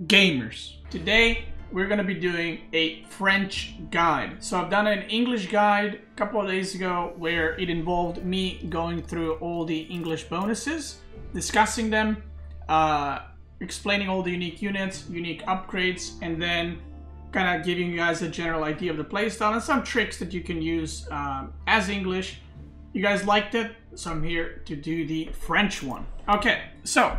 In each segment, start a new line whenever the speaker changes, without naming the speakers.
gamers. Today we're going to be doing a French guide. So I've done an English guide a couple of days ago where it involved me going through all the English bonuses, discussing them, explaining all the unique units, unique upgrades, and then kind of giving you guys a general idea of the playstyle and some tricks that you can use as English. You guys liked it, so I'm here to do the French one. Okay, so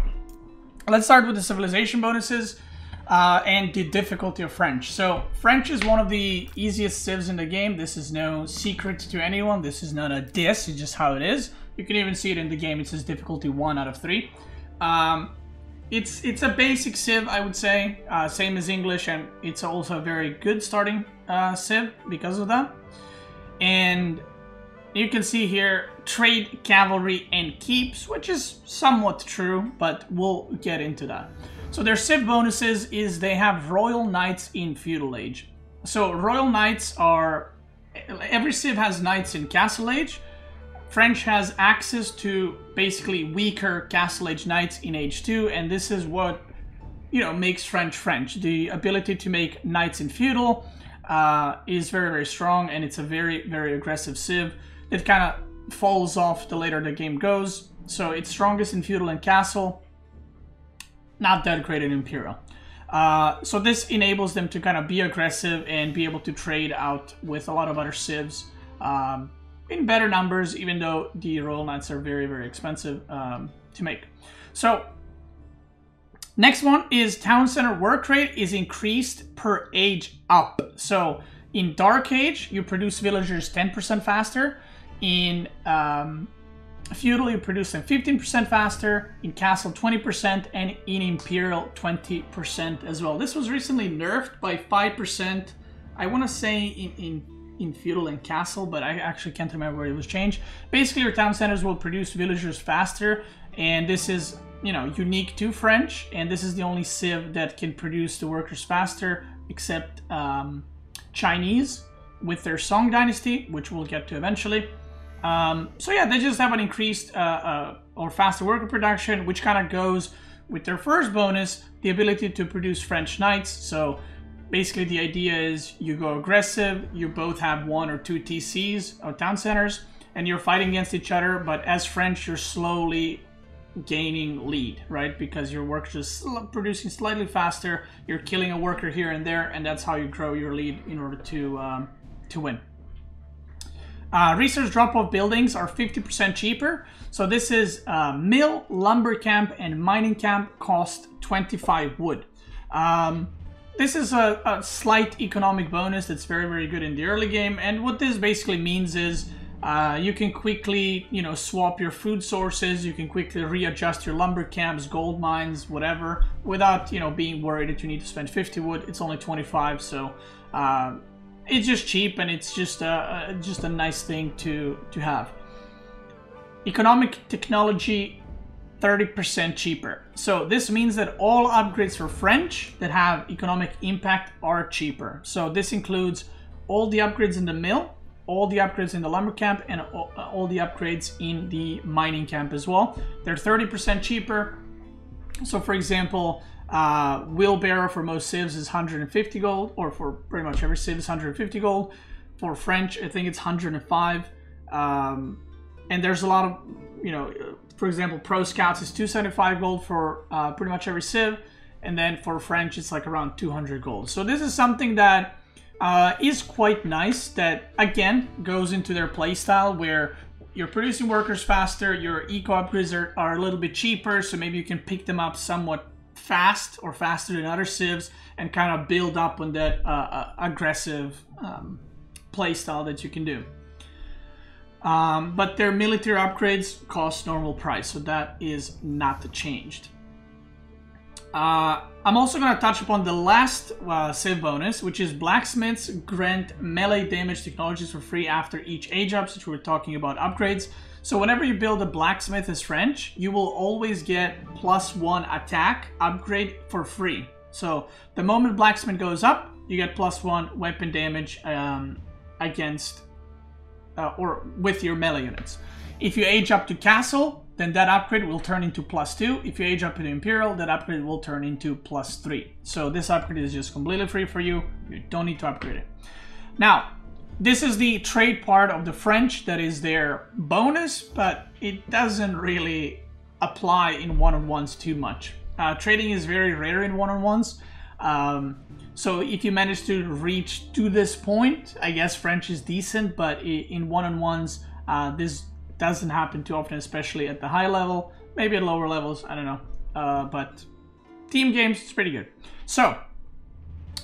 let's start with the civilization bonuses and the difficulty of French. So French is one of the easiest civs in the game. This is no secret to anyone. This is not a diss, it's just how it is. You can even see it in the game. It says difficulty 1 out of 3. It's a basic civ, I would say, same as English, and it's also a very good starting civ because of that. And you can see here trade, cavalry, and keeps, which is somewhat true, but we'll get into that. So their civ bonuses is they have royal knights in Feudal Age. So royal knights are, every civ has knights in Castle Age. French has access to basically weaker Castle Age knights in Age 2, and this is what, you know, makes French French. The ability to make knights in Feudal is very, very strong, and it's a very, very aggressive civ. It kind of falls off the later the game goes. So it's strongest in Feudal and Castle, not that great in Imperial. So this enables them to kind of be aggressive and be able to trade out with a lot of other civs in better numbers, even though the Royal Knights are very, very expensive to make. So next one is Town Center work rate is increased per age up. So in Dark Age, you produce villagers 10% faster. In Feudal, you produce them 15% faster. In Castle, 20%. And in Imperial, 20% as well. This was recently nerfed by 5%. I want to say in Feudal and Castle, but I actually can't remember where it was changed. Basically, your town centers will produce villagers faster. And this is, you know, unique to French. And this is the only civ that can produce the workers faster, except Chinese with their Song Dynasty, which we'll get to eventually. So yeah, they just have an increased or faster worker production, which kind of goes with their first bonus, the ability to produce French knights. So basically the idea is you go aggressive, you both have 1 or 2 TCs or town centers, and you're fighting against each other, but as French, you're slowly gaining lead, right? Because your workers are producing slightly faster, you're killing a worker here and there, and that's how you grow your lead in order to win. Research drop-off buildings are 50% cheaper. So this is mill, lumber camp, and mining camp cost 25 wood. This is a slight economic bonus that's very, very good in the early game. And what this basically means is you can quickly, you know, swap your food sources. You can quickly readjust your lumber camps, gold mines, whatever, without, you know, being worried that you need to spend 50 wood. It's only 25, so it's just cheap, and it's just a nice thing to have. Economic technology, 30% cheaper. So this means that all upgrades for French that have economic impact are cheaper. So this includes all the upgrades in the mill, all the upgrades in the lumber camp, and all the upgrades in the mining camp as well. They're 30% cheaper. So for example, wheelbarrow for most civs is 150 gold, or for pretty much every civ is 150 gold. For French, I think it's 105. And there's a lot of, you know, for example, Pro Scouts is 275 gold for pretty much every civ. And then for French, it's like around 200 gold. So this is something that is quite nice, that again goes into their playstyle, where you're producing workers faster, your eco upgrades are a little bit cheaper, so maybe you can pick them up somewhat fast or faster than other civs and kind of build up on that aggressive playstyle that you can do. But their military upgrades cost normal price, so that is not changed. I'm also going to touch upon the last civ bonus, which is Blacksmiths grant melee damage technologies for free after each age up, since we were talking about upgrades. So whenever you build a Blacksmith as French, you will always get +1 attack upgrade for free. So the moment Blacksmith goes up, you get +1 weapon damage against or with your melee units. If you age up to Castle, then that upgrade will turn into +2. If you age up to the Imperial, that upgrade will turn into +3. So this upgrade is just completely free for you. You don't need to upgrade it. Now, this is the trade part of the French that is their bonus, but it doesn't really apply in one-on-ones too much. Trading is very rare in one-on-ones. So if you manage to reach to this point, I guess French is decent, but in one-on-ones, this doesn't happen too often, especially at the high level. Maybe at lower levels, I don't know. But team games, it's pretty good. So,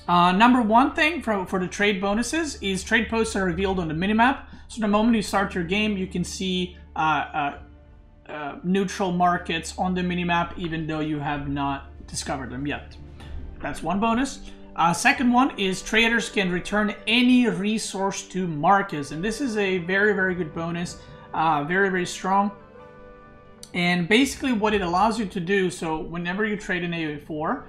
number one thing for the trade bonuses is trade posts are revealed on the minimap. So the moment you start your game, you can see neutral markets on the minimap, even though you have not discovered them yet. That's one bonus. Second one is traders can return any resource to Marcus, and this is a very, very good bonus. Very, very strong. And basically what it allows you to do, so whenever you trade in AOE4,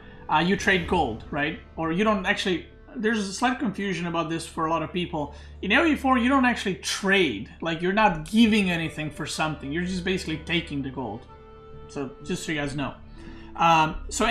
you trade gold, right? Or you don't actually, there's a slight confusion about this for a lot of people. In AOE4, you don't actually trade. Like, you're not giving anything for something. You're just basically taking the gold. So, just so you guys know. So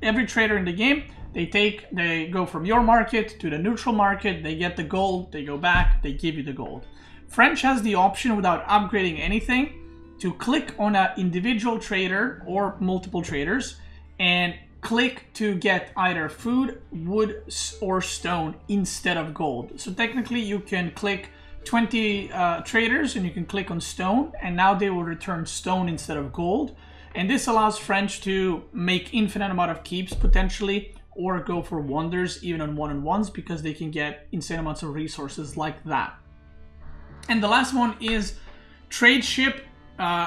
every trader in the game, they go from your market to the neutral market, they get the gold, they go back, they give you the gold. French has the option, without upgrading anything, to click on an individual trader or multiple traders and click to get either food, wood, or stone instead of gold. So technically you can click 20 traders and you can click on stone, and now they will return stone instead of gold. And this allows French to make infinite amount of keeps potentially, or go for wonders even on one-on-ones, because they can get insane amounts of resources like that. And the last one is trade ship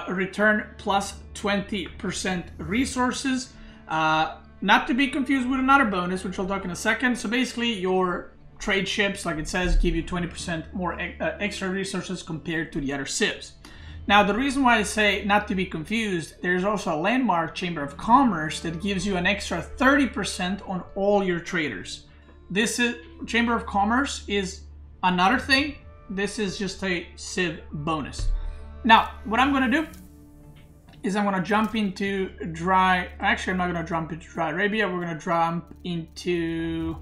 return plus 20% resources. Not to be confused with another bonus, which I'll talk in a second. So basically your trade ships, like it says, give you 20% more extra resources compared to the other civs. Now, the reason why I say not to be confused, there's also a landmark, Chamber of Commerce, that gives you an extra 30% on all your traders. This is Chamber of Commerce is another thing. This is just a civ bonus. Now, what I'm going to do is I'm going to jump into dry. Actually, I'm not going to jump into dry Arabia. We're going to jump into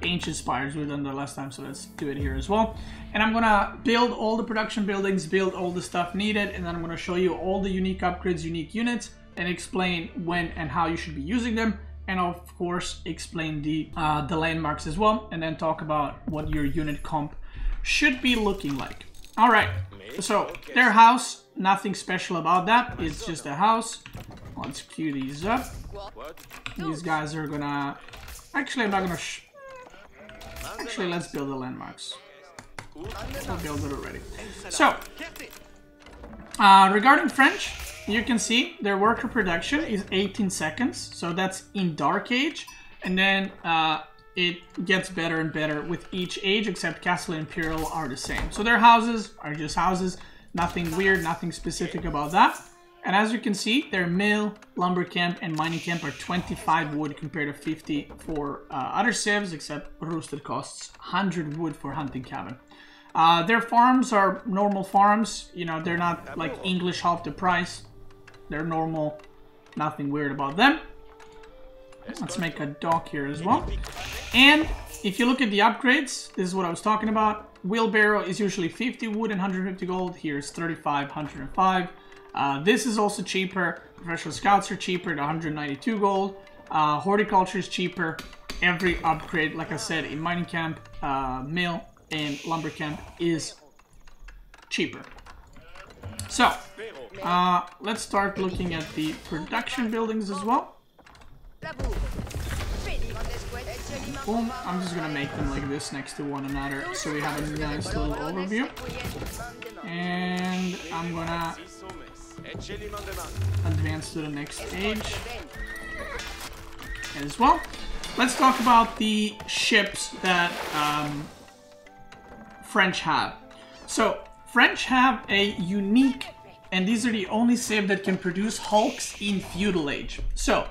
ancient spires. We've done that last time, so let's do it here as well. And I'm going to build all the production buildings, build all the stuff needed, and then I'm going to show you all the unique upgrades, unique units, and explain when and how you should be using them. And of course, explain the landmarks as well, and then talk about what your unit comp should be looking like. All right, so their house, nothing special about that. It's just a house. Let's queue these up. These guys are gonna... Actually, I'm not gonna... Actually, let's build the landmarks. I'll build it already. So, regarding French, you can see their worker production is 18 seconds. So that's in Dark Age. And then it gets better and better with each age, except Castle and Imperial are the same. So their houses are just houses. Nothing weird, nothing specific about that. And as you can see, their mill, lumber camp, and mining camp are 25 wood compared to 50 for other civs, except roosted costs 100 wood for hunting cabin. Their farms are normal farms. You know, they're not like English half the price. They're normal, nothing weird about them. Let's make a dock here as well. And if you look at the upgrades, this is what I was talking about. Wheelbarrow is usually 50 wood and 150 gold. Here is 35, 105. This is also cheaper. Professional scouts are cheaper at 192 gold. Horticulture is cheaper. Every upgrade, like I said, in mining camp, mill, and lumber camp is cheaper. So, let's start looking at the production buildings as well. Boom. I'm just gonna make them like this next to one another so we have a nice little overview. And I'm gonna advance to the next stage as well. Let's talk about the ships that French have. So French have a unique, and these are the only civ that can produce hulks in Feudal Age. So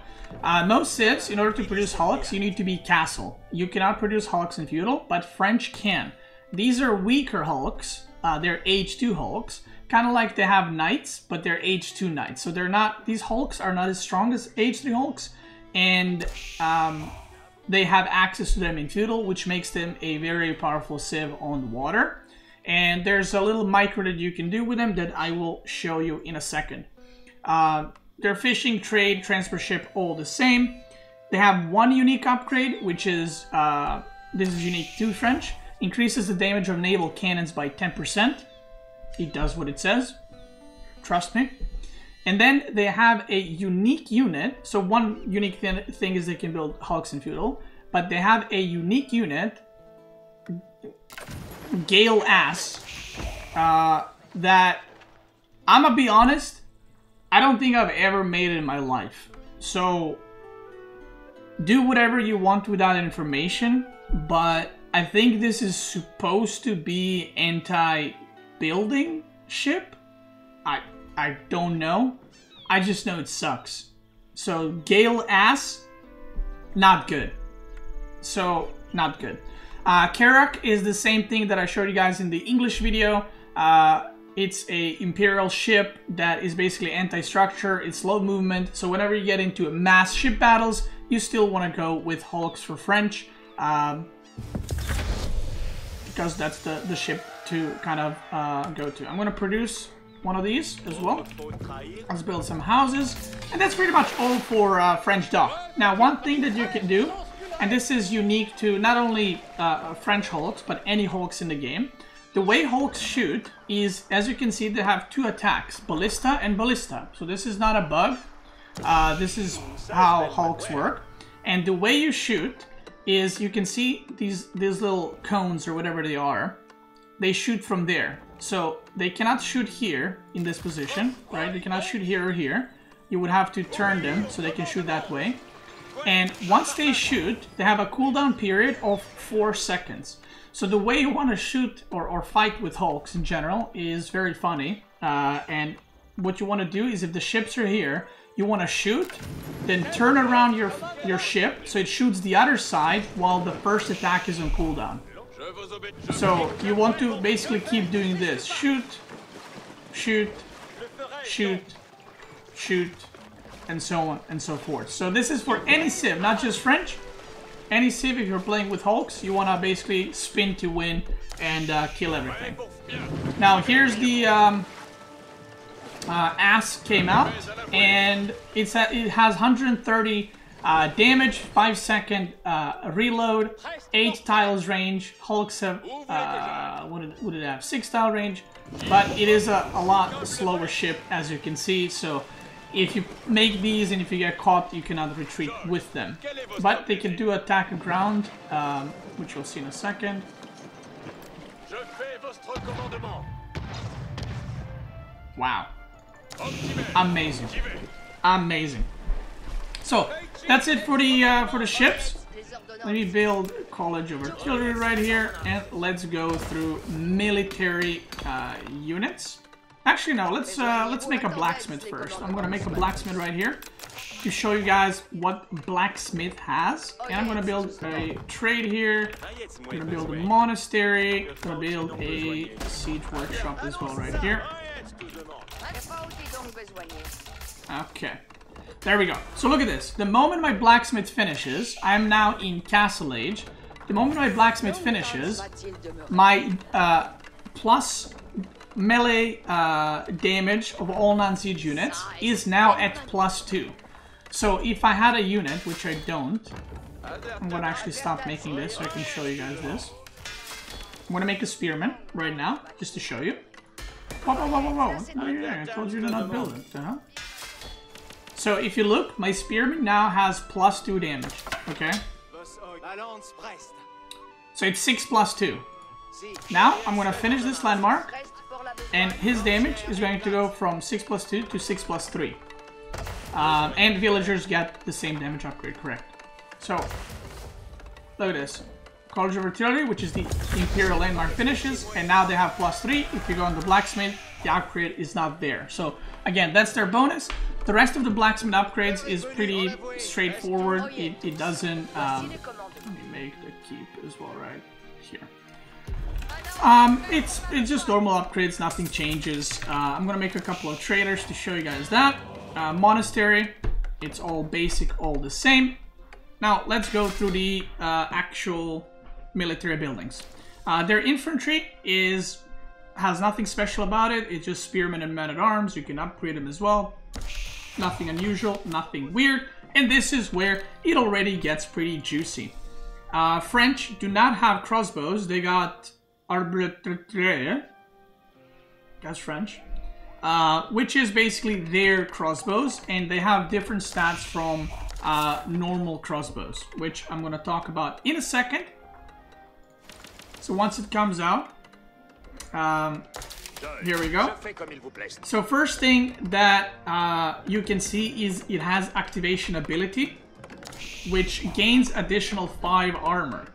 most civs, in order to produce hulks, you need to be castle. You cannot produce hulks in Feudal, but French can. These are weaker hulks. They're Age 2 hulks. kind of like they have knights, but they're age 2 knights. So they're not, these hulks are not as strong as age 3 hulks, and they have access to them in Feudal, which makes them a very powerful civ on the water. And there's a little micro that you can do with them that I will show you in a second. Their fishing, trade, transport ship, all the same. They have one unique upgrade, which is, this is unique to French. Increases the damage of naval cannons by 10%. It does what it says. Trust me. And then they have a unique unit. So one unique thing is they can build hulks in Feudal. But they have a unique unit, Gale Ass, that, I'm gonna be honest, I don't think I've ever made it in my life. So, do whatever you want with that information, but I think this is supposed to be anti-building ship. I don't know. I just know it sucks. So, Gale Ass, not good. So, not good. Karak is the same thing that I showed you guys in the English video. It's a imperial ship that is basically anti-structure. It's slow movement. So whenever you get into mass ship battles, you still want to go with hulks for French. Because that's the ship to kind of go to. I'm going to produce one of these as well. Let's build some houses. And that's pretty much all for French dock. Now, one thing that you can do, and this is unique to not only French hulks, but any hulks in the game. The way hulks shoot is, as you can see, they have 2 attacks, ballista and ballista. So this is not a bug. This is how hulks work. And the way you shoot is, you can see these little cones or whatever they are. They shoot from there. So they cannot shoot here in this position, right? They cannot shoot here or here. You would have to turn them so they can shoot that way. And once they shoot, they have a cooldown period of 4 seconds. So the way you want to shoot or fight with hulks in general is very funny. And what you want to do is, if the ships are here, you want to shoot, then turn around your ship so it shoots the other side while the first attack is on cooldown. So you want to basically keep doing this. Shoot, shoot, shoot, shoot, and so on and so forth. So this is for any civ, not just French. Any civ, if you're playing with hulks, you want to basically spin to win and kill everything. Now here's the ass came out, and it has 130 damage, 5-second reload, 8 tiles range. Hulks have what did it have? 6 tile range, but it is a lot slower ship, as you can see. So if you make these and if you get caught, you cannot retreat with them. But they can do attack of ground, which you'll see in a second. Wow. Amazing. Amazing. So, that's it for the ships. Let me build College of Artillery right here, and let's go through military units. Actually, no, let's make a blacksmith first. I'm gonna make a blacksmith right here to show you guys what Blacksmith has. And I'm gonna build a trade here. I'm gonna build a monastery. I'm gonna build a siege workshop as well right here. Okay. There we go. So look at this. The moment my blacksmith finishes, I am now in Castle Age. The moment my blacksmith finishes, my plus melee damage of all non-siege units is now at +2. So if I had a unit, which I don't, I'm going to actually stop making this so I can show you guys this. I'm going to make a spearman right now, just to show you. Whoa, whoa, whoa, whoa, whoa. What are you doing? I told you to not build it. So if you look, my spearman now has +2 damage. Okay? So it's 6 + 2. Now I'm going to finish this landmark, and his damage is going to go from 6 + 2 to 6 + 3. And villagers get the same damage upgrade, correct? So, look at this. College of Artillery, which is the Imperial Landmark finishes, and now they have +3. If you go on the Blacksmith, the upgrade is not there. So, again, that's their bonus. The rest of the Blacksmith upgrades is pretty straightforward. It doesn't... let me make the keep as well right here. It's just normal upgrades, nothing changes. I'm gonna make a couple of traders to show you guys that. Monastery, it's all basic, all the same. Now let's go through the actual military buildings. Their infantry has nothing special about it. It's just spearmen and men-at-arms. You can upgrade them as well. Nothing unusual, nothing weird. And this is where it already gets pretty juicy. French do not have crossbows. They got Arbalètre. That's French. Which is basically their crossbows. And they have different stats from normal crossbows, which I'm going to talk about in a second. So once it comes out, here we go. So first thing that you can see is it has activation ability, which gains additional 5 armor.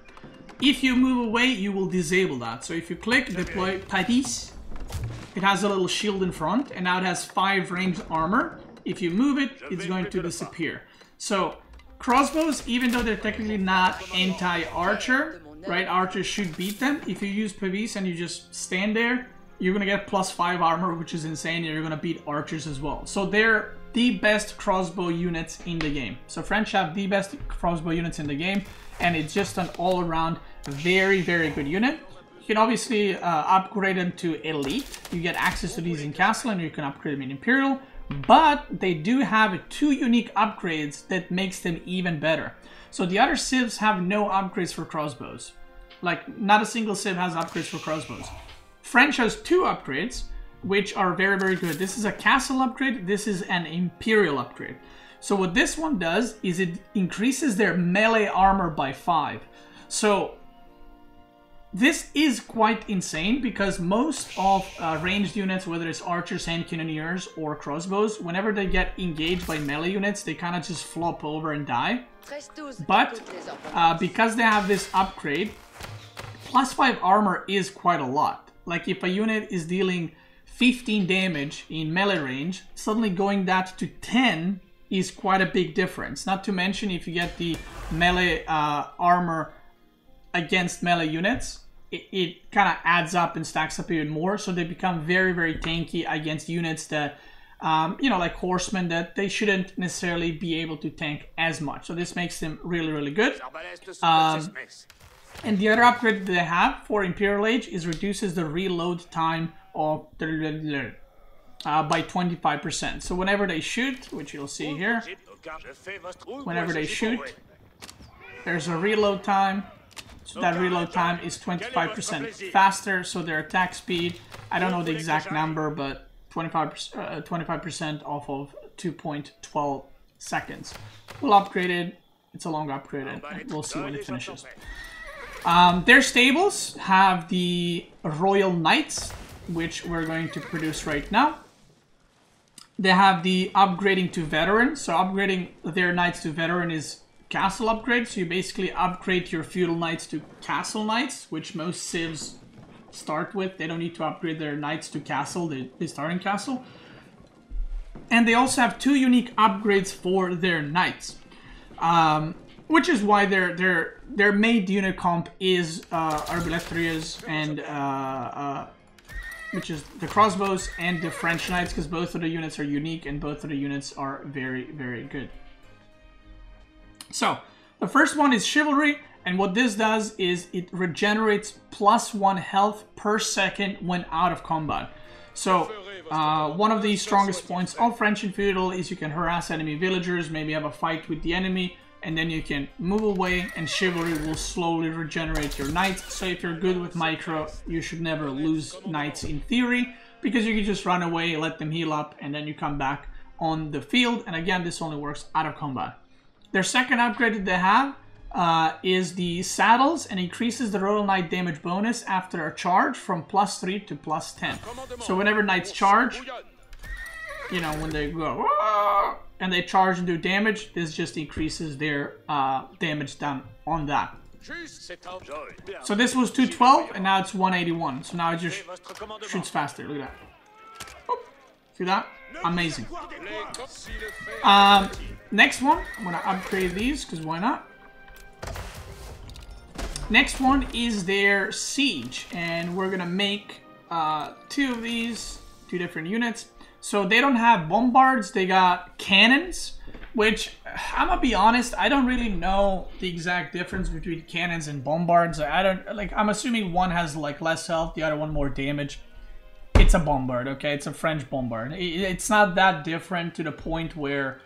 If you move away, you will disable that. So if you click deploy Patis, it has a little shield in front, and now it has 5 ranged armor. If you move it, it's going to disappear. So crossbows, even though they're technically not anti-archer, right? Archers should beat them. If you use Pavis and you just stand there, you're gonna get +5 armor, which is insane. And you're gonna beat archers as well. So they're the best crossbow units in the game. So French have the best crossbow units in the game, and it's just an all-around very, very good unit. You can obviously upgrade them to elite. You get access to these in castle, and you can upgrade them in imperial. But they do have 2 unique upgrades that makes them even better. So the other civs have no upgrades for crossbows. Like, not a single civ has upgrades for crossbows. French has 2 upgrades, which are very, very good. This is a castle upgrade. This is an imperial upgrade. So what this one does is it increases their melee armor by 5. So this is quite insane because most of ranged units, whether it's archers, hand cannoneers, or crossbows, whenever they get engaged by melee units, they kind of just flop over and die. But because they have this upgrade, +5 armor is quite a lot. Like if a unit is dealing 15 damage in melee range, suddenly going that to 10 is quite a big difference. Not to mention if you get the melee armor against melee units, it kind of adds up and stacks up even more. So they become very, very tanky against units that, you know, like horsemen that they shouldn't necessarily be able to tank as much. So this makes them really, really good. And the other upgrade they have for Imperial Age is reduces the reload time of by 25%. So whenever they shoot, which you'll see here, whenever they shoot, there's a reload time. So that reload time is 25% faster. So their attack speed, I don't know the exact number, but 25% off of 2.12 seconds. We'll upgrade it. It's a long upgrade, and we'll see when it finishes. Their stables have the Royal Knights, which we're going to produce right now. They have the upgrading to veteran. So upgrading their knights to veteran is castle upgrade. So you basically upgrade your feudal knights to castle knights, which most civs start with. They don't need to upgrade their knights to castle. They start in castle. And they also have 2 unique upgrades for their knights, which is why their main unit comp is Arbalètres and which is the crossbows and the French knights, because both of the units are unique and both of the units are very, very good. So the first one is Chivalry, and what this does is it regenerates +1 health per second when out of combat. So one of the strongest points of French and Feudal is you can harass enemy villagers, maybe have a fight with the enemy, and then you can move away, and Chivalry will slowly regenerate your knights. So if you're good with micro, you should never lose knights in theory, because you can just run away, let them heal up, and then you come back on the field. And again, this only works out of combat. Their second upgrade that they have is the saddles, and increases the Royal Knight damage bonus after a charge from +3 to +10. So whenever knights charge, you know, when they go and they charge and do damage, this just increases their damage done on that. So this was 212 and now it's 181. So now it just shoots faster. Look at that. Oh, see that? Amazing. Next one, I'm gonna upgrade these because why not? Next one is their siege, and we're gonna make 2 of these, 2 different units. So they don't have bombards, they got cannons, which I'm gonna be honest, I don't really know the exact difference between cannons and bombards. I'm assuming one has like less health, the other one more damage. It's a bombard, okay? It's a French bombard. It's not that different to the point where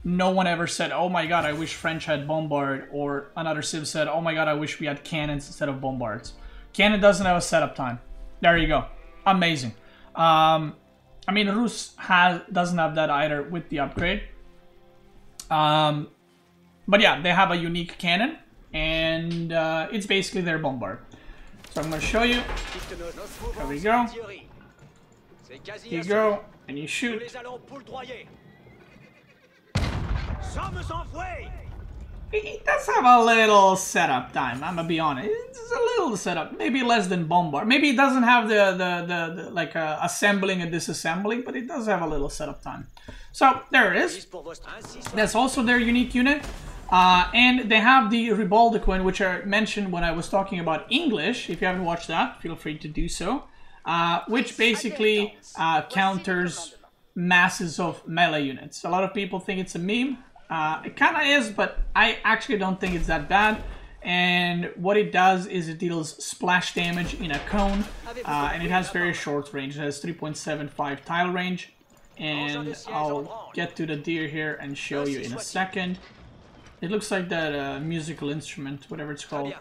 no one ever said, oh my god, I wish French had bombard, or another civ said, oh my god, I wish we had cannons instead of bombards. Cannon doesn't have a setup time. There you go. Amazing. I mean, Rus doesn't have that either with the upgrade. But yeah, they have a unique cannon, and it's basically their bombard. So I'm going to show you. There we go. You go, and you shoot. It does have a little setup time, I'm gonna be honest. It's a little setup, maybe less than bombard. Maybe it doesn't have the like assembling and disassembling, but it does have a little setup time. So there it is. That's also their unique unit. And they have the Ribaldequin, which I mentioned when I was talking about English. If you haven't watched that, feel free to do so. Which basically counters masses of melee units. A lot of people think it's a meme. It kind of is, but I actually don't think it's that bad. And what it does is it deals splash damage in a cone, and it has very short range. It has 3.75 tile range, and I'll get to the deer here and show you in a second. It looks like that musical instrument, whatever it's called.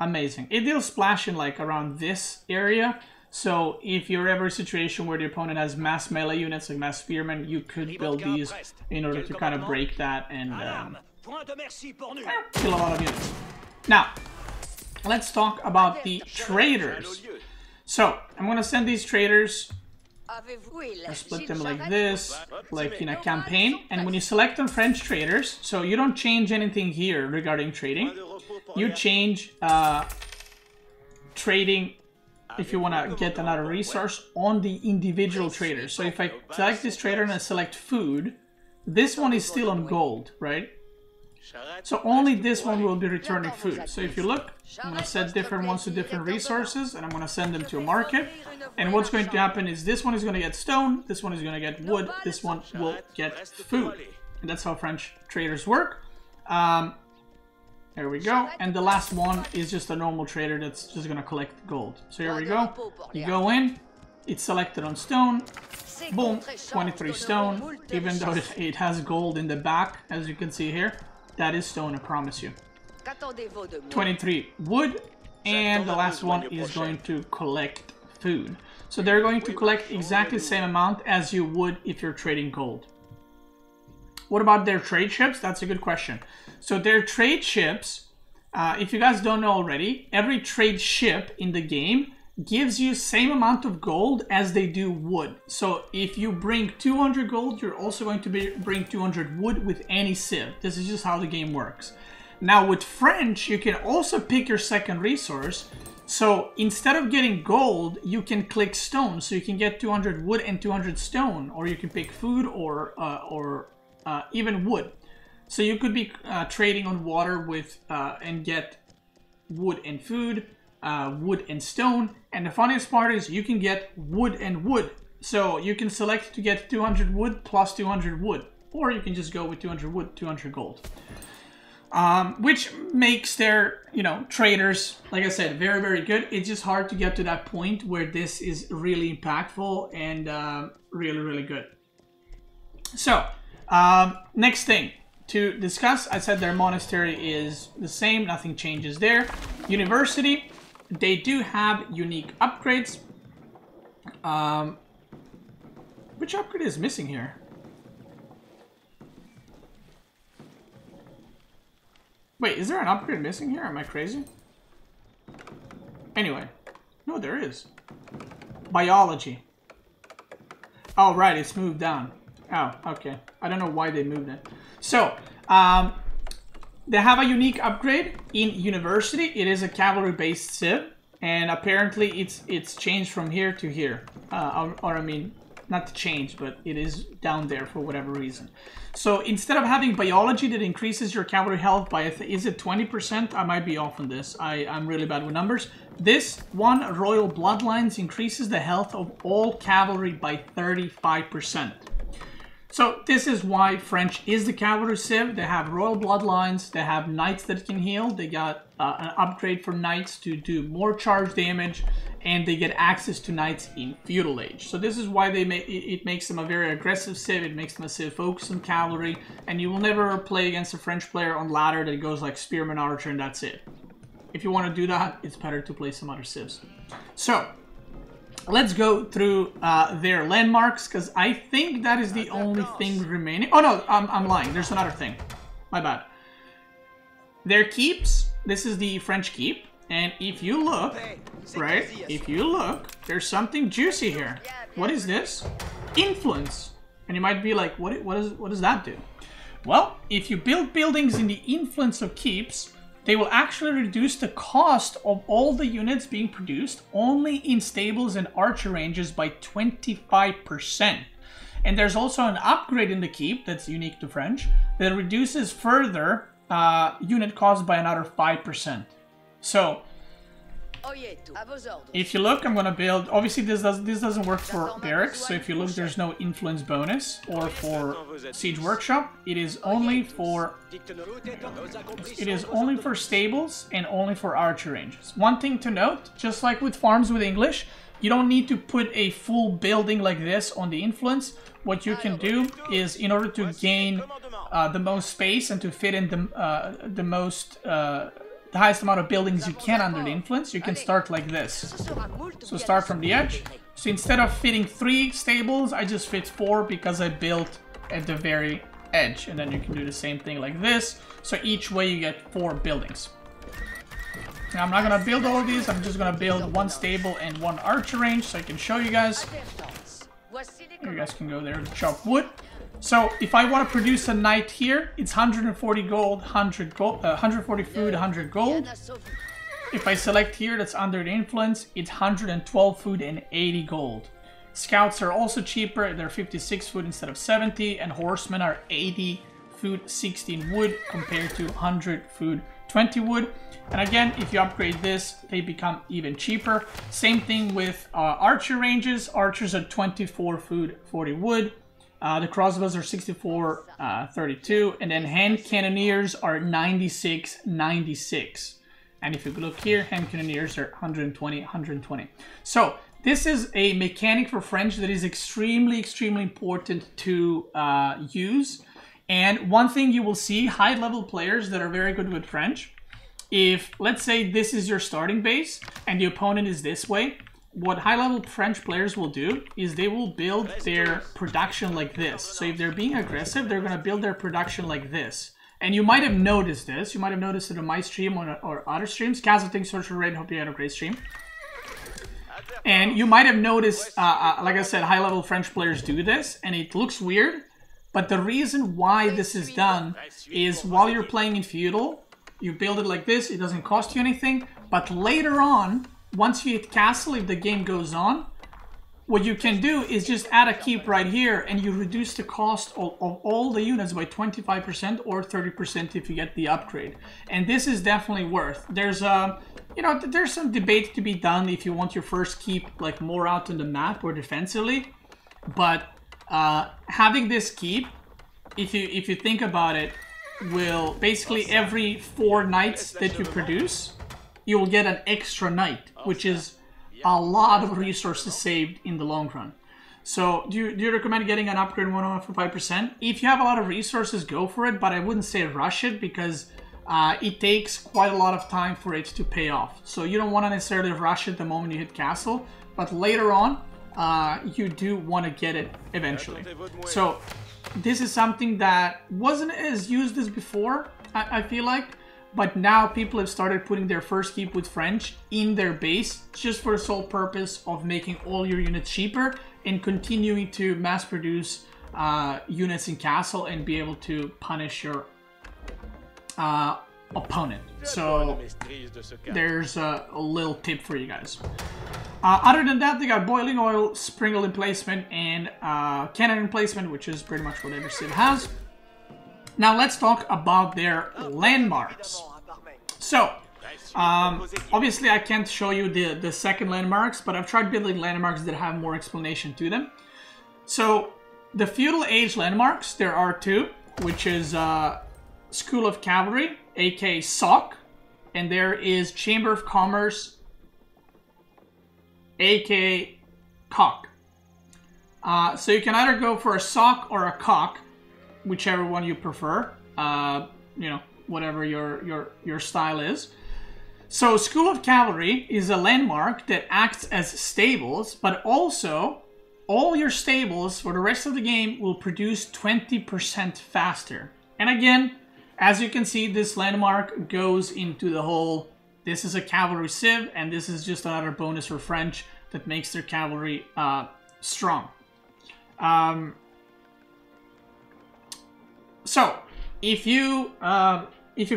Amazing. It deals splash in like around this area. So if you're ever in a situation where the opponent has mass melee units like mass spearmen, you could build these in order to kind of break that and kill a lot of units. Now, let's talk about the traders. So I'm going to send these traders, I split them like this, like in a campaign. And when you select on French traders, so you don't change anything here regarding trading. You change trading if you want to get another resource on the individual traders. So if I select this trader and I select food, this one is still on gold, right? So only this one will be returning food. So if you look, I'm going to set different ones to different resources, and I'm going to send them to a market. And what's going to happen is this one is going to get stone, this one is going to get wood, this one will get food. And that's how French traders work. There we go. And the last one is just a normal trader that's just going to collect gold. So here we go. You go in, it's selected on stone. Boom, 23 stone. Even though it has gold in the back, as you can see here. That is stone, I promise you. 23 wood. And the last one is going to collect food. So they're going to collect exactly the same amount as you would if you're trading gold. What about their trade ships? That's a good question. So their trade ships, if you guys don't know already, every trade ship in the game gives you same amount of gold as they do wood. So if you bring 200 gold, you're also going to bring 200 wood with any civ. This is just how the game works. Now with French, you can also pick your second resource. So instead of getting gold, you can click stone. So you can get 200 wood and 200 stone, or you can pick food or even wood. So you could be trading on water with and get wood and food, wood and stone. And the funniest part is you can get wood and wood. So you can select to get 200 wood plus 200 wood, or you can just go with 200 wood, 200 gold. Which makes their, traders, like I said, very, very good. It's just hard to get to that point where this is really impactful and really, really good. So, next thing to discuss, I said their monastery is the same, nothing changes there. University, they do have unique upgrades. Which upgrade is missing here? Wait, is there an upgrade missing here? Am I crazy? Anyway, no, there is. Biology. Oh, right, it's moved down. Oh, okay. I don't know why they moved it. So, they have a unique upgrade in University. It is a cavalry-based civ, and apparently it's changed from here to here. Or I mean, not to change, but it is down there for whatever reason. So instead of having biology that increases your cavalry health by, is it 20%? I might be off on this. I'm really bad with numbers. This one, Royal Bloodlines, increases the health of all cavalry by 35%. So this is why French is the cavalry civ. They have royal bloodlines, they have knights that can heal, they got an upgrade for knights to do more charge damage, and they get access to knights in Feudal Age. So this is why it makes them a very aggressive civ, it makes them a civ focused on cavalry, and you will never play against a French player on ladder that goes like spearman, archer, and that's it. If you want to do that, it's better to play some other civs. So, let's go through their landmarks, because I think that is the only thing remaining. Oh no, I'm lying. There's another thing. My bad. Their keeps. This is the French keep. And if you look, right, if you look, there's something juicy here. What is this? Influence. And you might be like, what does that do? Well, if you build buildings in the influence of keeps, they will actually reduce the cost of all the units being produced only in stables and archer ranges by 25%. And there's also an upgrade in the keep that's unique to French that reduces further unit cost by another 5%. So, if you look, I'm going to build... Obviously, this doesn't work for barracks, so if you look, there's no influence bonus or for siege workshop. It is only for stables and only for archer ranges. One thing to note, just like with farms with English, you don't need to put a full building like this on the influence. What you can do is, in order to gain the most space and to fit in the highest amount of buildings you can under the influence, you can start like this. So start from the edge. So instead of fitting 3 stables, I just fit 4 because I built at the very edge. And then you can do the same thing like this. So each way you get 4 buildings. Now I'm not going to build all of these, I'm just going to build 1 stable and 1 archer range so I can show you guys. You guys can go there and chop wood. So if I want to produce a knight here, it's 140 gold, 140 food, 100 gold. If I select here, that's under the influence, it's 112 food and 80 gold. Scouts are also cheaper, they're 56 food instead of 70, and horsemen are 80 food, 16 wood compared to 100 food, 20 wood. And again, if you upgrade this, they become even cheaper. Same thing with archer ranges. Archers are 24 food, 40 wood. The crossbows are 64, 32, and then hand cannoneers are 96, 96. And if you look here, hand cannoneers are 120, 120. So this is a mechanic for French that is extremely, extremely important to use. And one thing you will see, high-level players that are very good with French, if, let's say, this is your starting base and the opponent is this way, what high-level French players will do is they will build their production like this. So if they're being aggressive, they're going to build their production like this. And you might have noticed this. You might have noticed it on my stream or other streams. Castle, thanks so much for raid. Hope you had a great stream. And you might have noticed, like I said, high-level French players do this, and it looks weird. But the reason why this is done is while you're playing in Feudal, you build it like this. It doesn't cost you anything. But later on, once you hit castle, if the game goes on, what you can do is just add a keep right here and you reduce the cost of all the units by 25% or 30% if you get the upgrade. And this is definitely worth. There's there's some debate to be done if you want your first keep like more out on the map or defensively. But having this keep, if you think about it, will basically every 4 knights that you produce, you will get an extra knight, which is a lot of resources saved in the long run. So do you recommend getting an upgrade 101 for 5%? If you have a lot of resources, go for it, but I wouldn't say rush it because it takes quite a lot of time for it to pay off. So you don't want to necessarily rush it the moment you hit castle, but later on, you do want to get it eventually. So this is something that wasn't as used as before, I feel like. But now people have started putting their first keep with French in their base just for the sole purpose of making all your units cheaper and continuing to mass produce units in castle and be able to punish your opponent. So there's a little tip for you guys. Other than that, they got boiling oil, sprinkle emplacement, and cannon emplacement, which is pretty much what every civ has. Now let's talk about their landmarks. So, obviously I can't show you the second landmarks, but I've tried building landmarks that have more explanation to them. So, the Feudal Age Landmarks, there are two, which is School of Cavalry, aka SOC, and there is Chamber of Commerce, aka Cock. So you can either go for a sock or a cock, whichever one you prefer. You know, whatever your style is. So School of Cavalry is a landmark that acts as stables, but also all your stables for the rest of the game will produce 20% faster. And again, as you can see, this landmark goes into the whole, this is a cavalry civ, and this is just another bonus for French that makes their cavalry strong. So, if you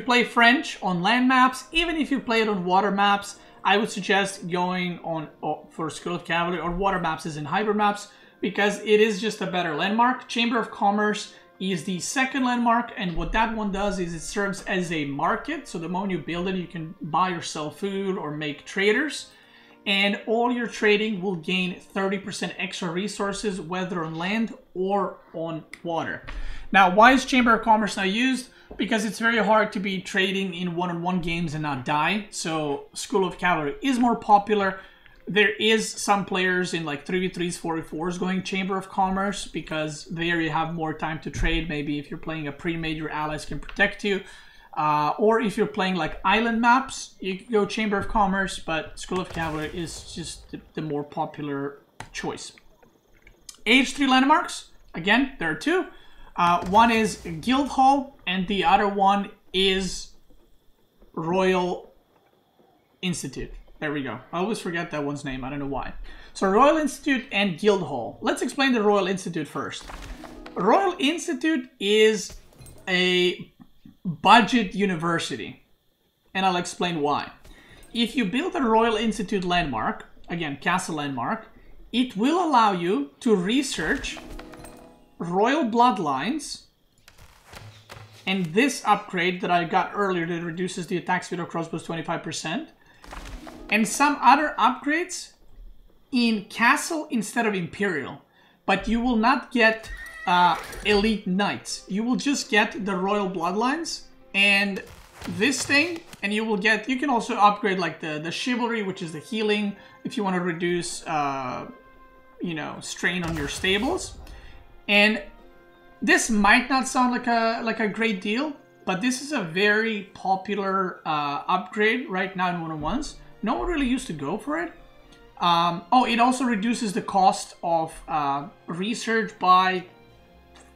play French on land maps, even if you play it on water maps, I would suggest going on for School of Cavalry or water maps as in hybrid maps, because it is just a better landmark. Chamber of Commerce is the second landmark, and what that one does is it serves as a market. So the moment you build it, you can buy or sell food or make traders, and all your trading will gain 30% extra resources, whether on land or on water. Now, why is Chamber of Commerce not used? Because it's very hard to be trading in one-on-one games and not die. So School of Cavalry is more popular. There is some players in like 3v3s, 4v4s going Chamber of Commerce, because there you have more time to trade. Maybe if you're playing a pre-made, your allies can protect you. Or if you're playing like island maps, you can go Chamber of Commerce, but School of Cavalry is just the more popular choice. Age 3 landmarks, again, there are two. One is Guildhall, and the other one is Royal Institute. There we go. I always forget that one's name. I don't know why. So Royal Institute and Guildhall. Let's explain the Royal Institute first. Royal Institute is a budget university, and I'll explain why. If you build a Royal Institute landmark, again, castle landmark, it will allow you to research royal bloodlines, and this upgrade that I got earlier that reduces the attack speed of crossbows 25%, and some other upgrades in castle instead of imperial. But you will not get elite knights. You will just get the royal bloodlines and this thing, and you will get, you can also upgrade like the chivalry, which is the healing, if you want to reduce you know, strain on your stables. And this might not sound like a great deal, but this is a very popular upgrade right now in 101s. No one really used to go for it. Oh, it also reduces the cost of research by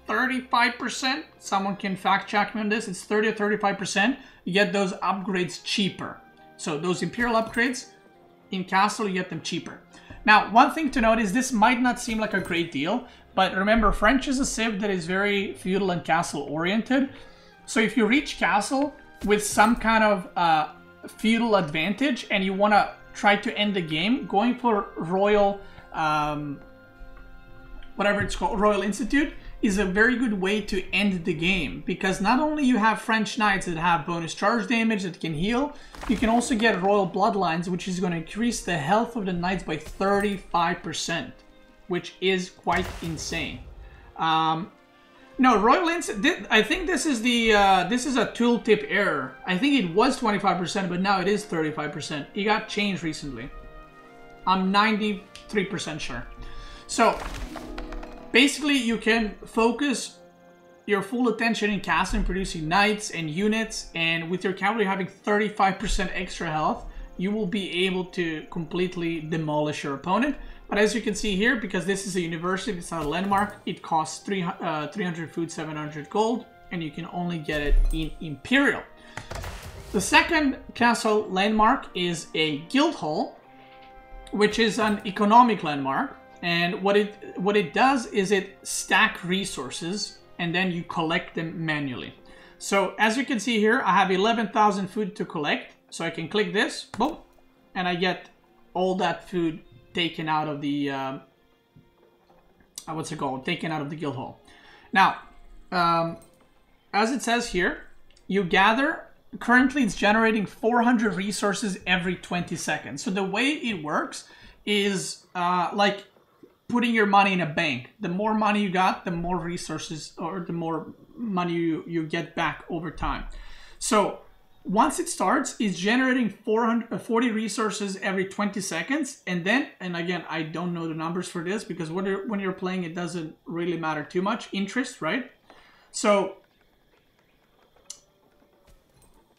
35%. Someone can fact check me on this. It's 30 or 35%. You get those upgrades cheaper. So those imperial upgrades in castle, you get them cheaper. Now, one thing to note is this might not seem like a great deal, but remember, French is a civ that is very feudal and castle oriented. So if you reach castle with some kind of feudal advantage and you want to try to end the game, going for royal, whatever it's called, Royal Institute, is a very good way to end the game, because not only you have French knights that have bonus charge damage that can heal, you can also get royal bloodlines, which is going to increase the health of the knights by 35%, which is quite insane. No, Royal Institute, I think this is the this is a tooltip error. I think it was 25%, but now it is 35%. It got changed recently. I'm 93% sure. So basically, you can focus your full attention in castle and producing knights and units, and with your cavalry having 35% extra health, you will be able to completely demolish your opponent. But as you can see here, because this is a university, it's not a landmark, it costs 300 food, 700 gold, and you can only get it in Imperial. The second castle landmark is a Guildhall, which is an economic landmark. And what it does is it stack resources, and then you collect them manually. So as you can see here, I have 11,000 food to collect. So I can click this, boom, and I get all that food taken out of the what's it called? Taken out of the guild hall. Now, as it says here, you gather. Currently, it's generating 400 resources every 20 seconds. So the way it works is like putting your money in a bank. The more money you got, the more resources, or the more money you get back over time. So once it starts, it's generating 440 resources every 20 seconds. And then, and again, I don't know the numbers for this because when you're playing, it doesn't really matter too much. Interest, right? So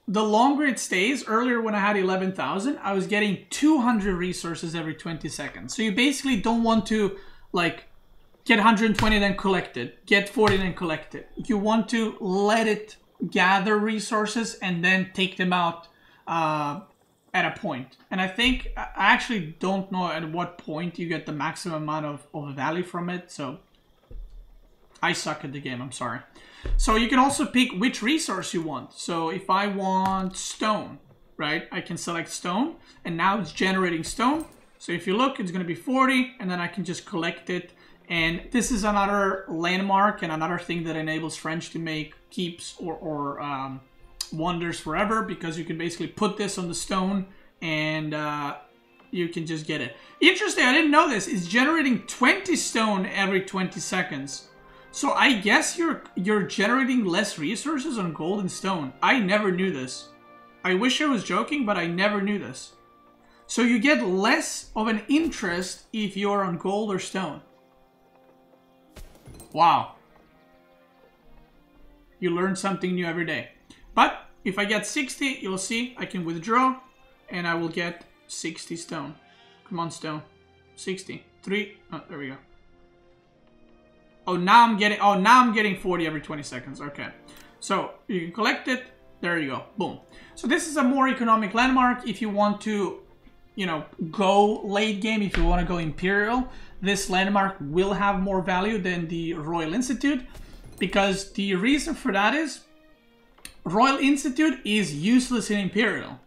the longer it stays, earlier when I had 11,000, I was getting 200 resources every 20 seconds. So you basically don't want to like get 120 then collect it, get 40 then collect it. You want to let it gather resources and then take them out at a point. And I think, I actually don't know at what point you get the maximum amount of value from it. So I suck at the game, I'm sorry. So you can also pick which resource you want. So if I want stone, right, I can select stone, and now it's generating stone. So if you look, it's going to be 40, and then I can just collect it. And this is another landmark and another thing that enables French to make keeps or wonders forever, because you can basically put this on the stone and you can just get it. Interesting, I didn't know this. It's generating 20 stone every 20 seconds. So I guess you're generating less resources on gold and stone. I never knew this. I wish I was joking, but I never knew this. So you get less of an interest if you're on gold or stone. Wow. You learn something new every day. But if I get 60, you'll see I can withdraw and I will get 60 stone. Come on, stone. 60. 3. Oh, there we go. Oh, now I'm getting 40 every 20 seconds. Okay. So you can collect it. There you go. Boom. So this is a more economic landmark if you want to, you know, go late game, if you want to go Imperial. This landmark will have more value than the Royal Institute, because the reason for that is Royal Institute is useless in Imperial.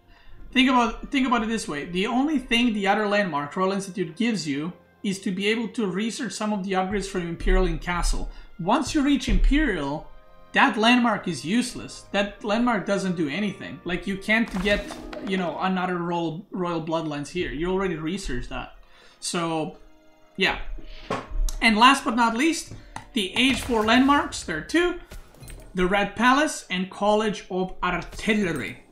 Think about it this way. The only thing the other landmark, Royal Institute, gives you is to be able to research some of the upgrades from Imperial in Castle. Once you reach Imperial, that landmark is useless. That landmark doesn't do anything. Like, you can't get, you know, another royal bloodlines here. You already researched that. So, yeah. And last but not least, the AOE4 landmarks. There are two. The Red Palace and College of Artillery.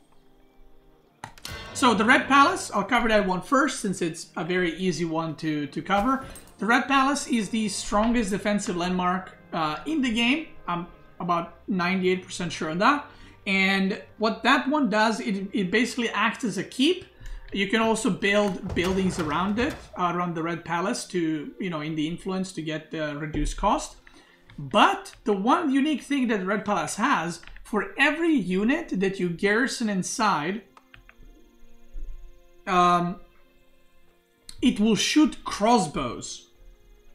So the Red Palace, I'll cover that one first since it's a very easy one to cover. The Red Palace is the strongest defensive landmark in the game. I'm about 98% sure on that. And what that one does, it basically acts as a keep. You can also build buildings around it, around the Red Palace to, you know, in the influence to get the reduced cost. But the one unique thing that the Red Palace has, for every unit that you garrison inside, it will shoot crossbows.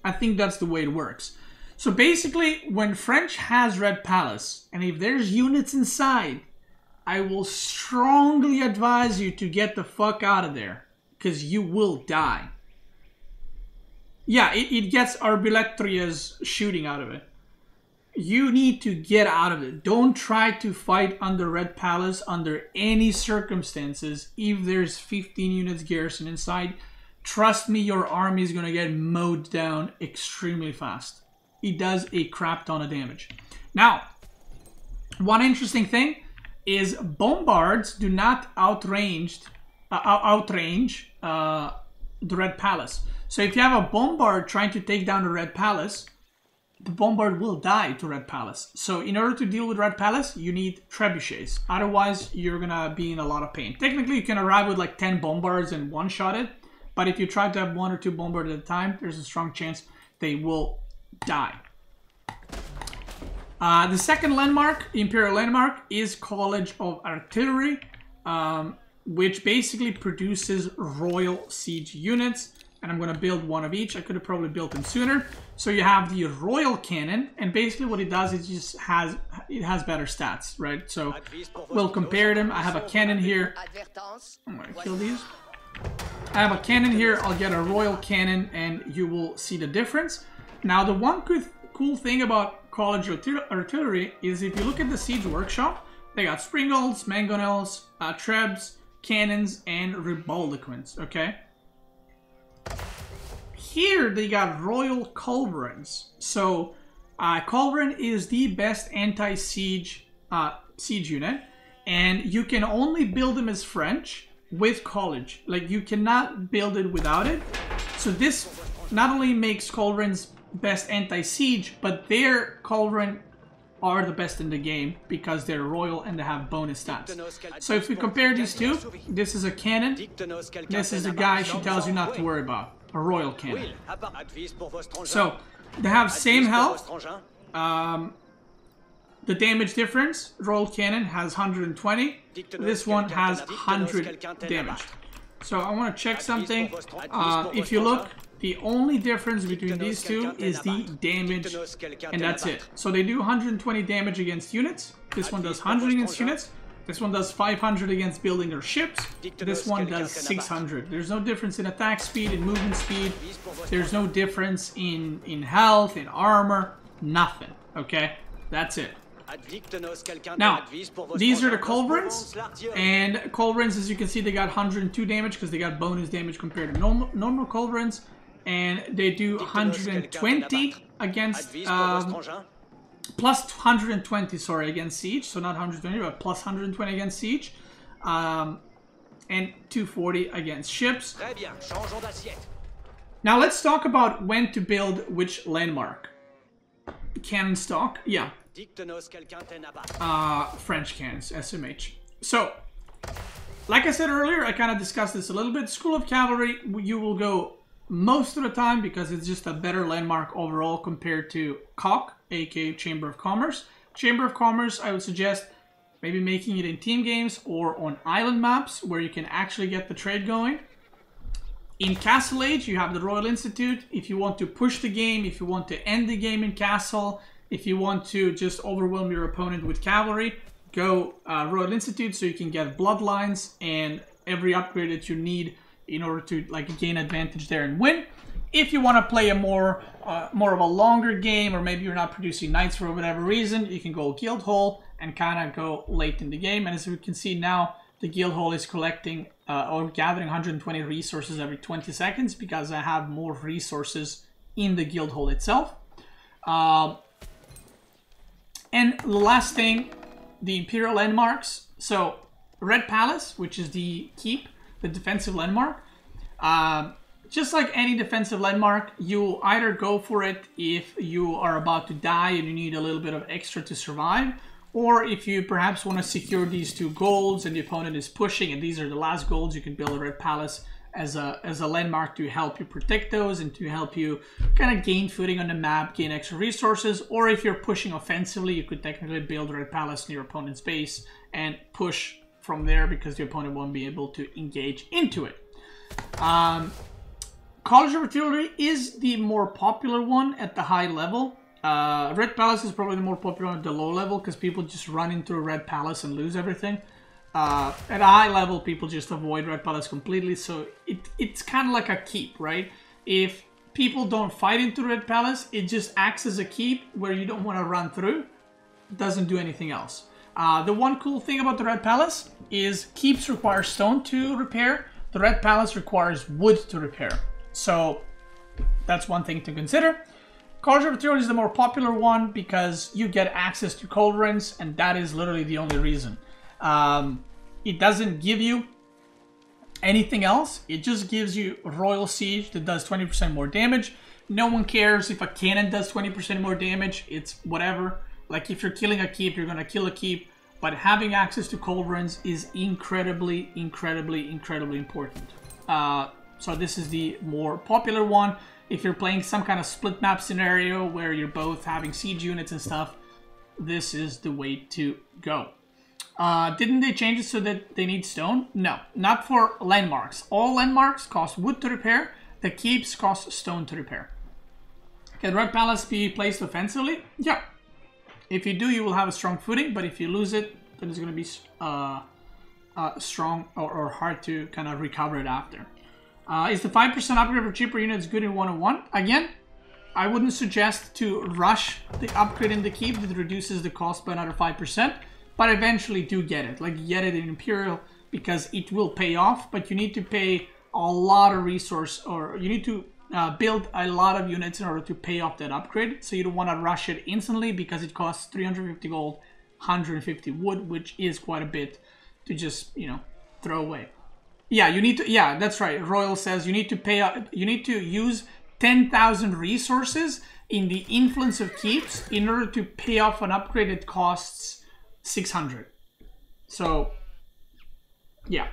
I think that's the way it works. So basically, when French has Red Palace, and if there's units inside, I will strongly advise you to get the fuck out of there, because you will die. Yeah, it gets Arbiletria's shooting out of it. You need to get out of it. Don't try to fight under Red Palace under any circumstances. If there's 15 units garrison inside, trust me, your army is going to get mowed down extremely fast. It does a crap ton of damage. Now, one interesting thing is bombards do not outrange the Red Palace. So if you have a bombard trying to take down the Red Palace, the bombard will die to Red Palace. So in order to deal with Red Palace, you need trebuchets. Otherwise, you're gonna be in a lot of pain. Technically, you can arrive with like 10 bombards and one-shot it. But if you try to have 1 or 2 bombards at a time, there's a strong chance they will die. The second landmark, Imperial landmark, is College of Artillery, which basically produces Royal Siege units. And I'm going to build one of each. I could have probably built them sooner. So you have the Royal Cannon, and basically what it does is just has better stats, right? So we'll compare them. I have a cannon here. I'm going to kill these. I have a cannon here. I'll get a royal cannon and you will see the difference. Now, the one cool thing about college artillery is if you look at the siege workshop, they got springles, mangonels, trebs, cannons, and ribaldequins, okay? Here they got royal culverins. So culverin is the best anti-siege siege unit, and you can only build them as French with college. Like, you cannot build it without it. So this not only makes culverins best anti-siege, but their culverin are the best in the game because they're royal and they have bonus stats. So if we compare these two, this is a cannon, this is the guy she tells you not to worry about, a royal cannon. So they have same health. The damage difference, royal cannon has 120, this one has 100 damage. So I want to check something. If you look, the only difference between these two is the damage, and that's it. So they do 120 damage against units, this one does 100 against units, this one does 500 against building or ships, this one does 600. There's no difference in attack speed, in movement speed, there's no difference in health, in armor, nothing, okay? That's it. Now, these are the culverins, and culverins, as you can see, they got 102 damage because they got bonus damage compared to normal culverins, and they do 120 against, plus 120, sorry, against siege, so not 120, but plus 120 against siege, and 240 against ships. Now let's talk about when to build which landmark. Cannon stock, yeah. French cannons, SMH. So, like I said earlier, I kind of discussed this a little bit. School of Cavalry, you will go most of the time because it's just a better landmark overall compared to COC, aka Chamber of Commerce. Chamber of Commerce, I would suggest maybe making it in team games or on island maps where you can actually get the trade going. In Castle Age, you have the Royal Institute. If you want to push the game, if you want to end the game in Castle, if you want to just overwhelm your opponent with cavalry, go Royal Institute so you can get bloodlines and every upgrade that you need in order to like gain advantage there and win. If you want to play a more of a longer game, or maybe you're not producing knights for whatever reason, you can go Guildhall and kind of go late in the game. And as we can see now, the Guildhall is collecting or gathering 120 resources every 20 seconds because I have more resources in the Guildhall itself. And the last thing, the Imperial Landmarks. So, Red Palace, which is the keep, the defensive landmark. Just like any defensive landmark, you either go for it if you are about to die and you need a little bit of extra to survive, or if you perhaps want to secure these 2 golds and the opponent is pushing and these are the last golds, you can build a Red Palace as a landmark to help you protect those and to help you kind of gain footing on the map, gain extra resources. Or if you're pushing offensively, you could technically build a Red Palace in your opponent's base and push from there because the opponent won't be able to engage into it. College of Artillery is the more popular one at the high level. Red Palace is probably the more popular one at the low level because people just run into a Red Palace and lose everything. At a high level, people just avoid Red Palace completely, so it's kind of like a keep, right? If people don't fight into Red Palace, it just acts as a keep where you don't want to run through. It doesn't do anything else. The one cool thing about the Red Palace is keeps require stone to repair. The Red Palace requires wood to repair. So that's one thing to consider. College of Artillery is the more popular one because you get access to culverins, and that is literally the only reason. It doesn't give you anything else. It just gives you Royal Siege that does 20% more damage. No one cares if a cannon does 20% more damage. It's whatever. Like, if you're killing a keep, you're going to kill a keep. But having access to culverins is incredibly, incredibly, incredibly important. So this is the more popular one. If you're playing some kind of split map scenario where you're both having siege units and stuff, this is the way to go. Didn't they change it so that they need stone? No, not for landmarks. All landmarks cost wood to repair. The keeps cost stone to repair. Can Red Palace be placed offensively? Yeah. If you do, you will have a strong footing, but if you lose it, then it's going to be strong or hard to kind of recover it after. Is the 5% upgrade for cheaper units good in 101? Again, I wouldn't suggest to rush the upgrade in the keep. It reduces the cost by another 5%, but eventually do get it. Like, get it in Imperial because it will pay off, but you need to pay a lot of resource, or you need to build a lot of units in order to pay off that upgrade. So you don't want to rush it instantly because it costs 350 gold, 150 wood, which is quite a bit to just, you know, throw away. Yeah, you need to, yeah, that's right. Royal says you need to pay, you need to use 10,000 resources in the influence of keeps in order to pay off an upgrade that costs 600. So, yeah.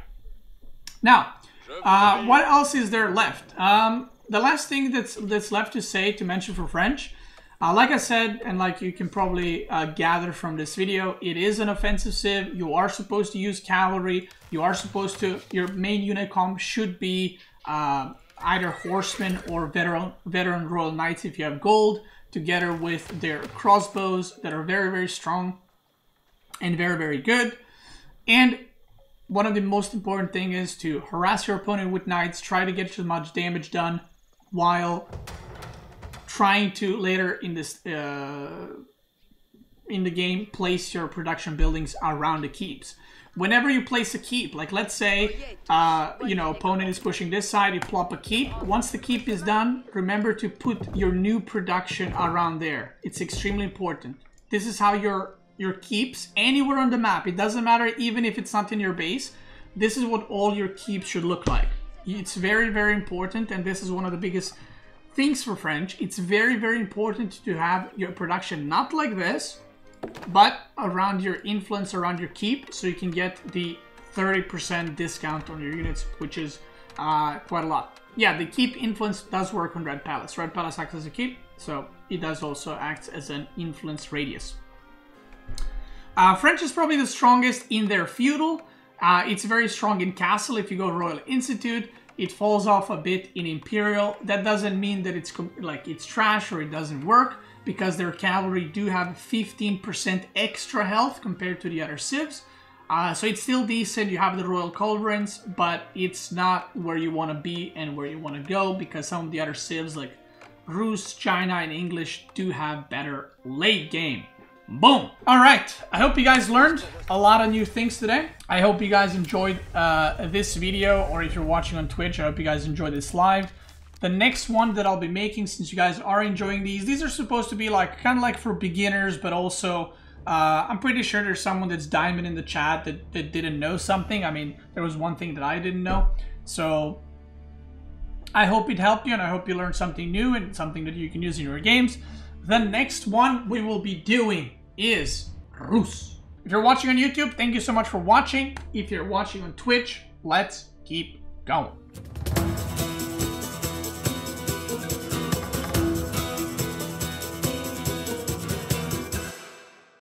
Now, what else is there left? The last thing that's left to say, to mention for French, like I said, and like you can probably gather from this video, it is an offensive civ. You are supposed to use cavalry. You are supposed to, your main unit comp should be either horsemen or veteran royal knights if you have gold, together with their crossbows that are very, very strong and very, very good. And one of the most important thing is to harass your opponent with knights, try to get as much damage done while trying to later in this in the game place your production buildings around the keeps. Whenever you place a keep, like let's say you know, opponent is pushing this side, you plop a keep. Once the keep is done, remember to put your new production around there. It's extremely important. This is how your keeps anywhere on the map, it doesn't matter even if it's not in your base, this is what all your keeps should look like. It's very, very important, and this is one of the biggest things for French. It's very, very important to have your production not like this, but around your influence, around your keep, so you can get the 30% discount on your units, which is quite a lot. Yeah, the keep influence does work on Red Palace. Red Palace acts as a keep, so it does also act as an influence radius. French is probably the strongest in their feudal. It's very strong in castle. If you go Royal Institute, it falls off a bit in Imperial. That doesn't mean that it's like it's trash or it doesn't work, because their cavalry do have 15% extra health compared to the other civs. So it's still decent. You have the Royal Culverins, but it's not where you want to be and where you want to go, because some of the other civs like Rus, China, and English do have better late game. Boom! Alright, I hope you guys learned a lot of new things today. I hope you guys enjoyed this video, or if you're watching on Twitch, I hope you guys enjoyed this live. The next one that I'll be making, since you guys are enjoying these are supposed to be like kind of like for beginners, but also I'm pretty sure there's someone that's diamond in the chat that didn't know something. I mean, there was one thing that I didn't know. So I hope it helped you, and I hope you learned something new and something that you can use in your games. The next one we will be doing is Rus. If you're watching on YouTube, thank you so much for watching. If you're watching on Twitch, let's keep going.